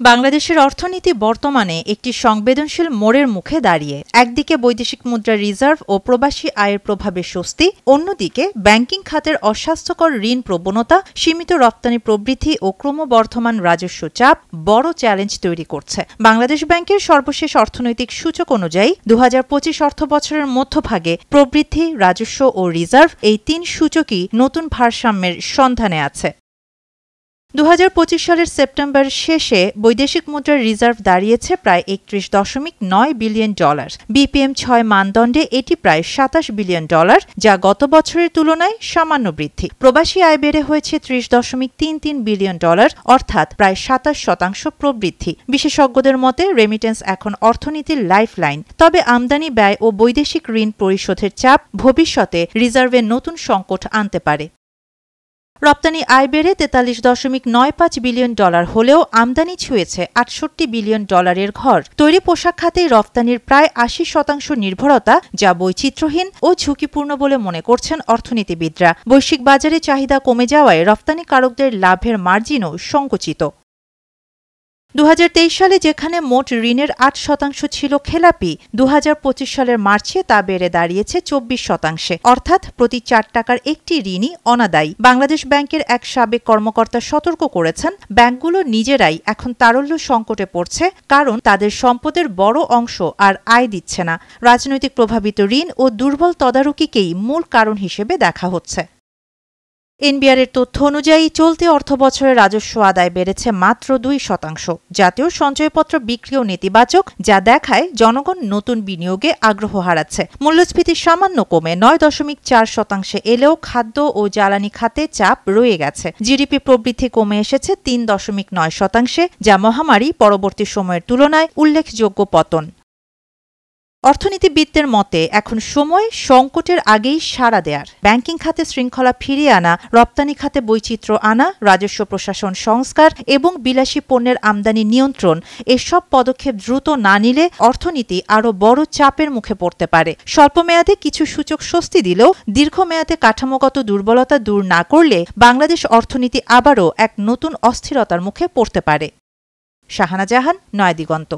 বাংলাদেশের অর্থনীতি বর্তমানে একটি সংবেদনশীল মোড়ের মুখে দাঁড়িয়ে। একদিকে বৈদেশিক মুদ্রা রিজার্ভ ও প্রবাসী আয়ের প্রভাবে স্বস্তি, অন্যদিকে ব্যাংকিং খাতের অস্বাস্থ্যকর ঋণ প্রবণতা, সীমিত রপ্তানি প্রবৃদ্ধি ও ক্রমবর্ধমান রাজস্ব চাপ বড় চ্যালেঞ্জ তৈরি করছে। বাংলাদেশ ব্যাংকের সর্বশেষ অর্থনৈতিক সূচক অনুযায়ী ২০২৫ অর্থবছরের মধ্যভাগে প্রবৃদ্ধি, রাজস্ব ও রিজার্ভ এই তিন সূচকই নতুন ভারসাম্যের সন্ধানে আছে। ২০২৫ সালের সেপ্টেম্বর শেষে বৈদেশিক মুদ্রার রিজার্ভ দাঁড়িয়েছে প্রায় $৩১.৯ বিলিয়ন। BPM-৬ মানদণ্ডে এটি প্রায় $২৭ বিলিয়ন, যা গত বছরের তুলনায় সামান্য বৃদ্ধি। প্রবাসী আয় বেড়ে হয়েছে $৩০.৩৩ বিলিয়ন, অর্থাৎ প্রায় ২৭% প্রবৃদ্ধি। বিশেষজ্ঞদের মতে রেমিটেন্স এখন অর্থনীতির লাইফলাইন। তবে আমদানি ব্যয় ও বৈদেশিক ঋণ পরিশোধের চাপ ভবিষ্যতে রিজার্ভে নতুন সংকট আনতে পারে। রপ্তানি আয় বেড়ে $৪৩.৯৫ বিলিয়ন হলেও আমদানি ছুঁয়েছে $৬৮ বিলিয়ন ঘর। তৈরি পোশাক খাতেই রপ্তানির প্রায় ৮০% নির্ভরতা, যা বৈচিত্র্যহীন ও ঝুঁকিপূর্ণ বলে মনে করছেন অর্থনীতিবিদরা। বৈশ্বিক বাজারে চাহিদা কমে যাওয়ায় রপ্তানিকারকদের লাভের মার্জিনও সংকুচিত। ২০২৩ সালে যেখানে মোট ঋণের ৮% ছিল খেলাপি, ২০২৫ সালের মার্চে তা বেড়ে দাঁড়িয়েছে ২৪%, অর্থাৎ প্রতি ৪ টাকার একটি ঋণই অনাদায়ী। বাংলাদেশ ব্যাংকের এক সাবেক কর্মকর্তা সতর্ক করেছেন, ব্যাংকগুলো নিজেরাই এখন তারল্য সংকটে পড়ছে, কারণ তাদের সম্পদের বড় অংশ আর আয় দিচ্ছে না। রাজনৈতিক প্রভাবিত ঋণ ও দুর্বল তদারকিকেই মূল কারণ হিসেবে দেখা হচ্ছে। এনবিআরের তথ্য অনুযায়ী চলতি অর্থবছরে রাজস্ব আদায় বেড়েছে মাত্র 2%। জাতীয় সঞ্চয়পত্র বিক্রিও নেতিবাচক, যা দেখায় জনগণ নতুন বিনিয়োগে আগ্রহ হারাচ্ছে। মূল্যস্ফীতি সামান্য কমে 9.4% এলেও খাদ্য ও জ্বালানি খাতে চাপ রয়ে গেছে। জিডিপি প্রবৃদ্ধি কমে এসেছে 3.9%, যা মহামারী পরবর্তী সময়ের তুলনায় উল্লেখযোগ্য পতন। অর্থনীতিবিদদের মতে এখন সময় সংকটের আগেই সাড়া দেয়ার। ব্যাংকিং খাতে শৃঙ্খলা ফিরিয়ে আনা, রপ্তানি খাতে বৈচিত্র্য আনা, রাজস্ব প্রশাসন সংস্কার এবং বিলাসী পণ্যের আমদানি নিয়ন্ত্রণ, এসব পদক্ষেপ দ্রুত না নিলে অর্থনীতি আরও বড় চাপের মুখে পড়তে পারে। স্বল্পমেয়াদে কিছু সূচক স্বস্তি দিলেও দীর্ঘমেয়াদে কাঠামোগত দুর্বলতা দূর না করলে বাংলাদেশ অর্থনীতি আবারও এক নতুন অস্থিরতার মুখে পড়তে পারে। শাহানা জাহান, নয়াদিগন্ত।